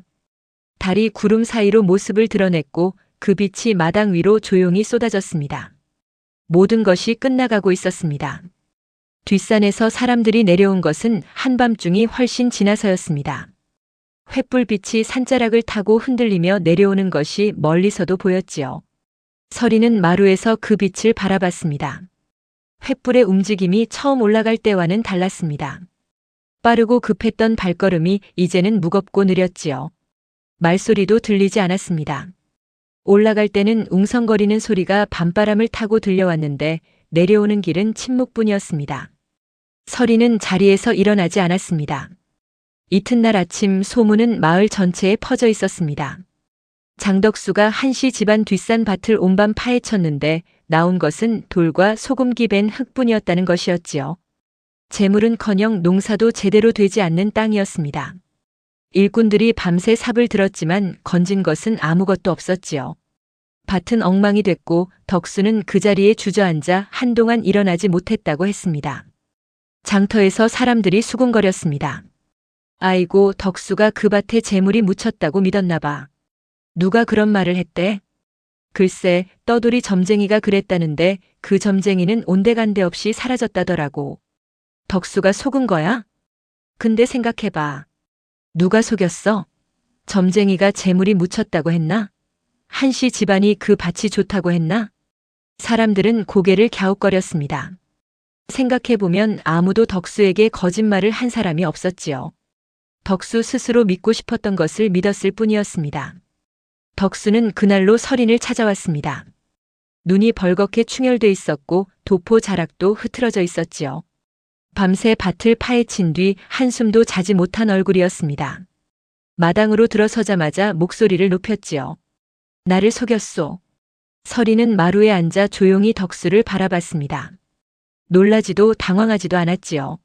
달이 구름 사이로 모습을 드러냈고 그 빛이 마당 위로 조용히 쏟아졌습니다. 모든 것이 끝나가고 있었습니다. 뒷산에서 사람들이 내려온 것은 한밤중이 훨씬 지나서였습니다. 횃불빛이 산자락을 타고 흔들리며 내려오는 것이 멀리서도 보였지요. 서리는 마루에서 그 빛을 바라봤습니다. 횃불의 움직임이 처음 올라갈 때와는 달랐습니다. 빠르고 급했던 발걸음이 이제는 무겁고 느렸지요. 말소리도 들리지 않았습니다. 올라갈 때는 웅성거리는 소리가 밤바람을 타고 들려왔는데 내려오는 길은 침묵뿐이었습니다. 서리는 자리에서 일어나지 않았습니다. 이튿날 아침 소문은 마을 전체에 퍼져 있었습니다. 장덕수가 한씨 집안 뒷산 밭을 온밤 파헤쳤는데 나온 것은 돌과 소금기 밴 흙뿐이었다는 것이었지요. 재물은커녕 농사도 제대로 되지 않는 땅이었습니다. 일꾼들이 밤새 삽을 들었지만 건진 것은 아무것도 없었지요. 밭은 엉망이 됐고 덕수는 그 자리에 주저앉아 한동안 일어나지 못했다고 했습니다. 장터에서 사람들이 수군거렸습니다. 아이고, 덕수가 그 밭에 재물이 묻혔다고 믿었나 봐. 누가 그런 말을 했대? 글쎄, 떠돌이 점쟁이가 그랬다는데 그 점쟁이는 온데간데 없이 사라졌다더라고. 덕수가 속은 거야? 근데 생각해봐. 누가 속였어? 점쟁이가 재물이 묻혔다고 했나? 한씨 집안이 그 밭이 좋다고 했나? 사람들은 고개를 갸웃거렸습니다. 생각해보면 아무도 덕수에게 거짓말을 한 사람이 없었지요. 덕수 스스로 믿고 싶었던 것을 믿었을 뿐이었습니다. 덕수는 그날로 서린을 찾아왔습니다. 눈이 벌겋게 충혈돼 있었고 도포 자락도 흐트러져 있었지요. 밤새 밭을 파헤친 뒤 한숨도 자지 못한 얼굴이었습니다. 마당으로 들어서자마자 목소리를 높였지요. 나를 속였소. 서리는 마루에 앉아 조용히 덕수를 바라봤습니다. 놀라지도 당황하지도 않았지요.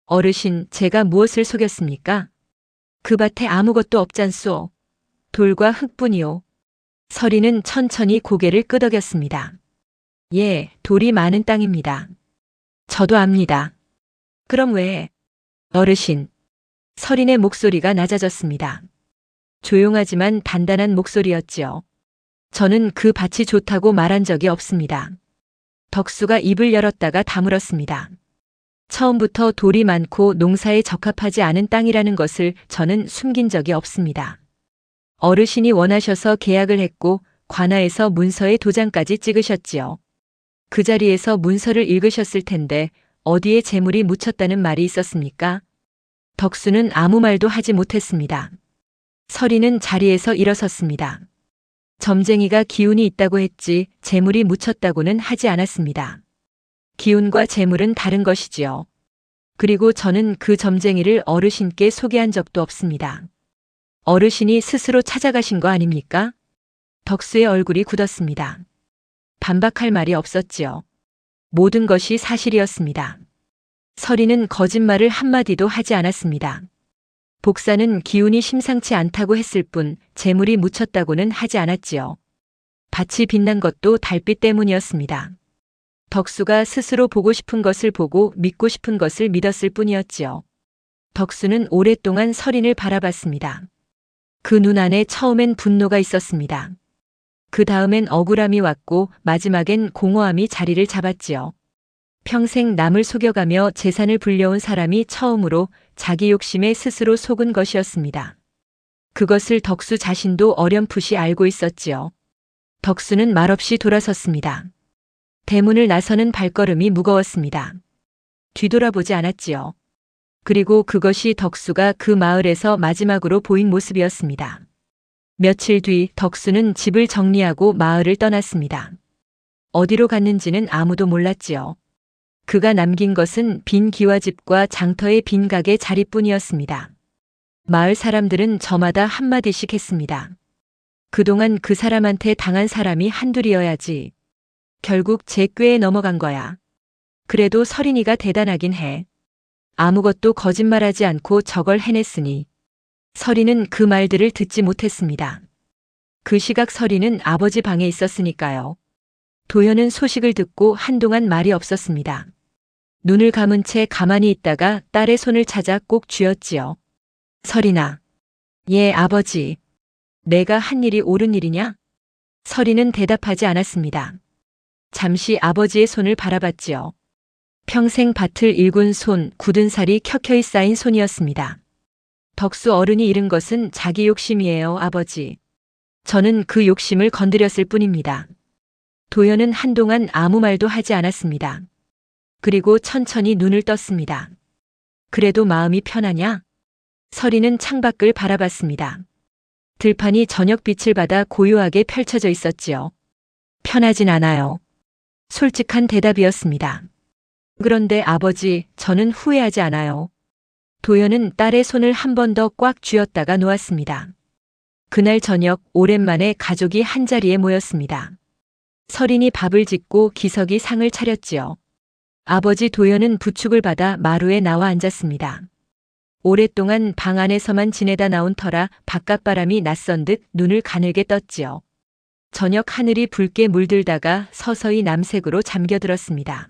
어르신, 제가 무엇을 속였습니까? 그 밭에 아무것도 없잖소. 돌과 흙뿐이요. 서리는 천천히 고개를 끄덕였습니다. 예, 돌이 많은 땅입니다. 저도 압니다. 그럼 왜? 어르신. 서린의 목소리가 낮아졌습니다. 조용하지만 단단한 목소리였지요. 저는 그 밭이 좋다고 말한 적이 없습니다. 덕수가 입을 열었다가 다물었습니다. 처음부터 돌이 많고 농사에 적합하지 않은 땅이라는 것을 저는 숨긴 적이 없습니다. 어르신이 원하셔서 계약을 했고 관아에서 문서에 도장까지 찍으셨지요. 그 자리에서 문서를 읽으셨을 텐데 어디에 재물이 묻혔다는 말이 있었습니까? 덕수는 아무 말도 하지 못했습니다. 서리는 자리에서 일어섰습니다. 점쟁이가 기운이 있다고 했지 재물이 묻혔다고는 하지 않았습니다. 기운과 재물은 다른 것이지요. 그리고 저는 그 점쟁이를 어르신께 소개한 적도 없습니다. 어르신이 스스로 찾아가신 거 아닙니까? 덕수의 얼굴이 굳었습니다. 반박할 말이 없었지요. 모든 것이 사실이었습니다. 서리는 거짓말을 한마디도 하지 않았습니다. 복사는 기운이 심상치 않다고 했을 뿐 재물이 묻혔다고는 하지 않았지요. 밭이 빛난 것도 달빛 때문이었습니다. 덕수가 스스로 보고 싶은 것을 보고 믿고 싶은 것을 믿었을 뿐이었지요. 덕수는 오랫동안 서린을 바라봤습니다. 그 눈 안에 처음엔 분노가 있었습니다. 그 다음엔 억울함이 왔고 마지막엔 공허함이 자리를 잡았지요. 평생 남을 속여가며 재산을 불려온 사람이 처음으로 자기 욕심에 스스로 속은 것이었습니다. 그것을 덕수 자신도 어렴풋이 알고 있었지요. 덕수는 말없이 돌아섰습니다. 대문을 나서는 발걸음이 무거웠습니다. 뒤돌아보지 않았지요. 그리고 그것이 덕수가 그 마을에서 마지막으로 보인 모습이었습니다. 며칠 뒤 덕수는 집을 정리하고 마을을 떠났습니다. 어디로 갔는지는 아무도 몰랐지요. 그가 남긴 것은 빈 기와집과 장터의 빈 가게 자리뿐이었습니다. 마을 사람들은 저마다 한마디씩 했습니다. 그동안 그 사람한테 당한 사람이 한둘이어야지. 결국 제 꾀에 넘어간 거야. 그래도 서린이가 대단하긴 해. 아무것도 거짓말하지 않고 저걸 해냈으니. 서린은 그 말들을 듣지 못했습니다. 그 시각 서린은 아버지 방에 있었으니까요. 도현은 소식을 듣고 한동안 말이 없었습니다. 눈을 감은 채 가만히 있다가 딸의 손을 찾아 꼭 쥐었지요. 서린아. 예, 아버지. 내가 한 일이 옳은 일이냐? 서린은 대답하지 않았습니다. 잠시 아버지의 손을 바라봤지요. 평생 밭을 일군 손, 굳은 살이 켜켜이 쌓인 손이었습니다. 덕수 어른이 잃은 것은 자기 욕심이에요, 아버지. 저는 그 욕심을 건드렸을 뿐입니다. 도현은 한동안 아무 말도 하지 않았습니다. 그리고 천천히 눈을 떴습니다. 그래도 마음이 편하냐? 서린은 창밖을 바라봤습니다. 들판이 저녁빛을 받아 고요하게 펼쳐져 있었지요. 편하진 않아요. 솔직한 대답이었습니다. 그런데 아버지, 저는 후회하지 않아요. 도현은 딸의 손을 한 번 더 꽉 쥐었다가 놓았습니다. 그날 저녁 오랜만에 가족이 한자리에 모였습니다. 서린이 밥을 짓고 기석이 상을 차렸지요. 아버지 도현은 부축을 받아 마루에 나와 앉았습니다. 오랫동안 방 안에서만 지내다 나온 터라 바깥바람이 낯선 듯 눈을 가늘게 떴지요. 저녁 하늘이 붉게 물들다가 서서히 남색으로 잠겨들었습니다.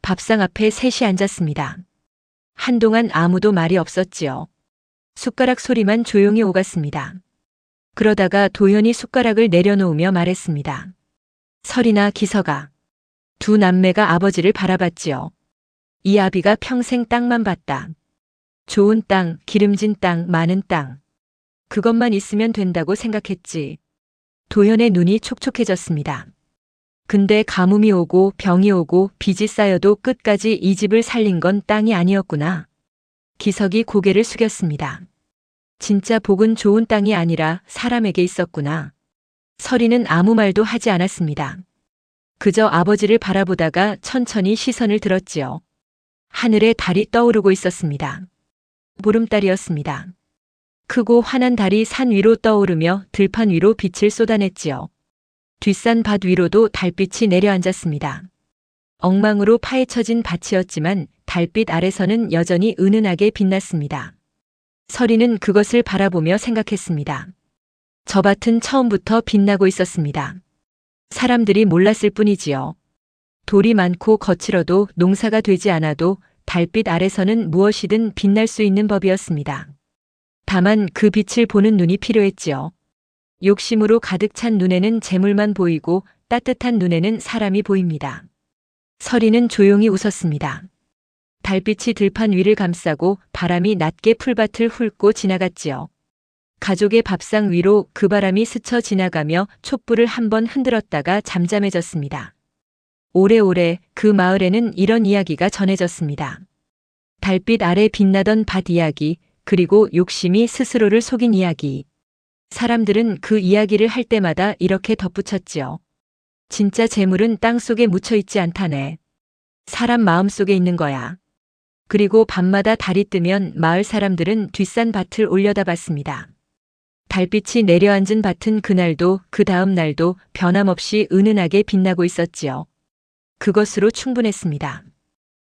밥상 앞에 셋이 앉았습니다. 한동안 아무도 말이 없었지요. 숟가락 소리만 조용히 오갔습니다. 그러다가 도현이 숟가락을 내려놓으며 말했습니다. 설이나 기서가. 두 남매가 아버지를 바라봤지요. 이 아비가 평생 땅만 봤다. 좋은 땅, 기름진 땅, 많은 땅. 그것만 있으면 된다고 생각했지. 도현의 눈이 촉촉해졌습니다. 근데 가뭄이 오고 병이 오고 빚이 쌓여도 끝까지 이 집을 살린 건 땅이 아니었구나. 기석이 고개를 숙였습니다. 진짜 복은 좋은 땅이 아니라 사람에게 있었구나. 설이는 아무 말도 하지 않았습니다. 그저 아버지를 바라보다가 천천히 시선을 들었지요. 하늘에 달이 떠오르고 있었습니다. 보름달이었습니다. 크고 환한 달이 산 위로 떠오르며 들판 위로 빛을 쏟아냈지요. 뒷산 밭 위로도 달빛이 내려앉았습니다. 엉망으로 파헤쳐진 밭이었지만 달빛 아래서는 여전히 은은하게 빛났습니다. 설이는 그것을 바라보며 생각했습니다. 저 밭은 처음부터 빛나고 있었습니다. 사람들이 몰랐을 뿐이지요. 돌이 많고 거칠어도 농사가 되지 않아도 달빛 아래서는 무엇이든 빛날 수 있는 법이었습니다. 다만 그 빛을 보는 눈이 필요했지요. 욕심으로 가득 찬 눈에는 재물만 보이고 따뜻한 눈에는 사람이 보입니다. 설이는 조용히 웃었습니다. 달빛이 들판 위를 감싸고 바람이 낮게 풀밭을 훑고 지나갔지요. 가족의 밥상 위로 그 바람이 스쳐 지나가며 촛불을 한번 흔들었다가 잠잠해졌습니다. 오래오래 그 마을에는 이런 이야기가 전해졌습니다. 달빛 아래 빛나던 밭 이야기, 그리고 욕심이 스스로를 속인 이야기. 사람들은 그 이야기를 할 때마다 이렇게 덧붙였지요. 진짜 재물은 땅속에 묻혀 있지 않다네. 사람 마음속에 있는 거야. 그리고 밤마다 달이 뜨면 마을 사람들은 뒷산 밭을 올려다봤습니다. 달빛이 내려앉은 밭은 그날도 그 다음 날도 변함없이 은은하게 빛나고 있었지요. 그것으로 충분했습니다.